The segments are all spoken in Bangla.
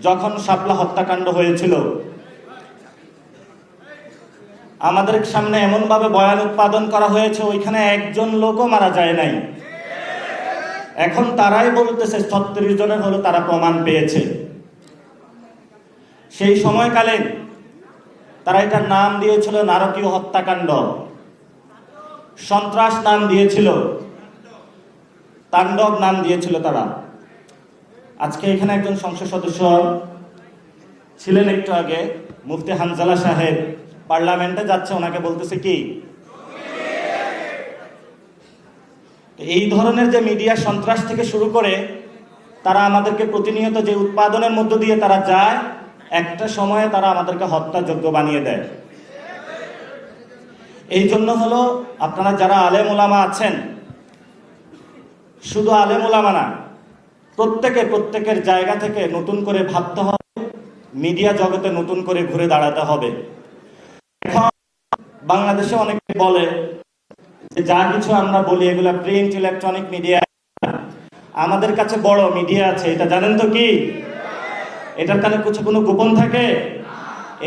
যখন শাপলা হত্যাকাণ্ড হয়েছিল, আমাদের সামনে এমনভাবে বয়ান উৎপাদন করা হয়েছে, ওইখানে একজন লোকও মারা যায় নাই। এখন তারাই বলতেছে 36 জনের হলো তারা প্রমাণ পেয়েছে। সেই সময়কালে তারা এটার নাম দিয়েছিল নারকীয় হত্যাকাণ্ড, সন্ত্রাস নাম দিয়েছিল, তাণ্ডব নাম দিয়েছিল তারা। আজকে এখানে একজন সংসদ সদস্য ছিলেন একটু আগে, মুফতি হানজালা সাহেব পার্লামেন্টে যাচ্ছে, ওনাকে বলতেছে কি এই ধরনের যে মিডিয়া সন্ত্রাস থেকে শুরু করে তারা আমাদেরকে প্রতিনিয়ত যে উৎপাদনের মধ্য দিয়ে তারা যায়, একটা সময়ে তারা আমাদেরকে হত্যাযোগ্য বানিয়ে দেয়। এই জন্য হলো আপনারা যারা আলেম ওলামা আছেন, শুধু আলেম ওলামা না, প্রত্যেকের জায়গা থেকে নতুন করে ভাবতে হবে, মিডিয়া জগতে নতুন করে ঘুরে দাঁড়াতে হবে। এখন বাংলাদেশে অনেকে বলে যে যা কিছু আমরা বলি এগুলা প্রিন্ট ইলেকট্রনিক মিডিয়া, আমাদের কাছে বড় মিডিয়া আছে, এটা জানেন তো কি? এটার কানে কোনো গোপন থাকে?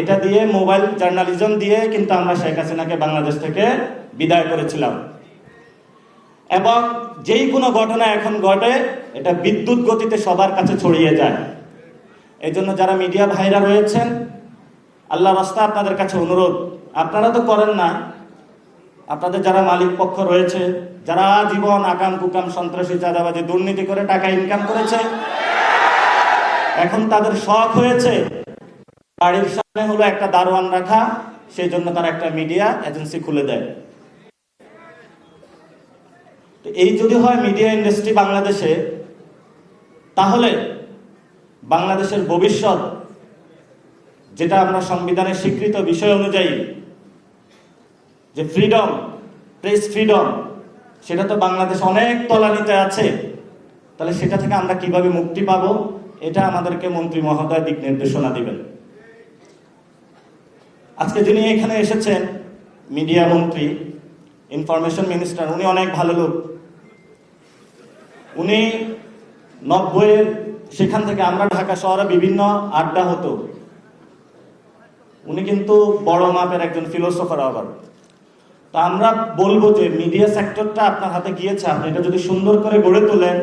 এটা দিয়ে মোবাইল জার্নালিজম দিয়ে কিন্তু আমরা শেখ হাসিনাকে বাংলাদেশ থেকে বিদায় করেছিলাম। এবং যেই কোনো ঘটনা এখন ঘটে এটা বিদ্যুৎ গতিতে সবার কাছে ছড়িয়ে যায়। এই জন্য যারা মিডিয়া ভাইরা রয়েছেন, আল্লাহর রাস্তায় আপনাদের কাছে অনুরোধ, আপনারা তো করেন না, আপনাদের যারা মালিক পক্ষ রয়েছে, যারা জীবন আকাম কুকাম সন্ত্রাসী চাঁদাবাজি দুর্নীতি করে টাকা ইনকাম করেছে, এখন তাদের শখ হয়েছে বাড়ির সামনে হলো একটা দারোয়ান রাখা, সেই জন্য তারা একটা মিডিয়া এজেন্সি খুলে দেয়। তো এই যদি হয় মিডিয়া ইন্ডাস্ট্রি বাংলাদেশে, তাহলে বাংলাদেশের ভবিষ্যৎ, যেটা আমরা সংবিধানের স্বীকৃত বিষয় অনুযায়ী যে ফ্রিডম, প্রেস ফ্রিডম, সেটা তো বাংলাদেশ অনেক তলানিতে আছে। তাহলে সেটা থেকে আমরা কিভাবে মুক্তি পাবো, এটা আমাদেরকে মন্ত্রী মহোদয় দিক নির্দেশনা দিবেন। আজকে যিনি এখানে এসেছেন মিডিয়া মন্ত্রী, ইনফরমেশন মিনিস্টার, উনি অনেক ভালো লোক। উনি 90-এর সেখান থেকে আমরা ঢাকা শহরে বিভিন্ন আড্ডা হতো, উনি কিন্তু বড় মাপের একজন ফিলোসফার আবার। তো আমরা বলবো যে মিডিয়া সেক্টরটা আপনার হাতে গিয়েছে, আপনি এটা যদি সুন্দর করে গড়ে তোলেন,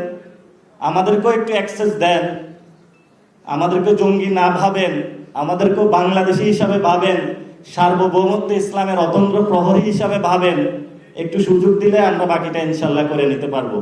আমাদেরকেও একটু অ্যাক্সেস দেন, আমাদেরকে জঙ্গি না ভাবেন, আমাদেরকেও বাংলাদেশি হিসাবে ভাবেন, সার্বভৌমত্ব ইসলামের অতন্ত্র প্রহরী হিসাবে ভাবেন, একটু সুযোগ দিলে আমরা বাকিটা ইনশাল্লাহ করে নিতে পারবো।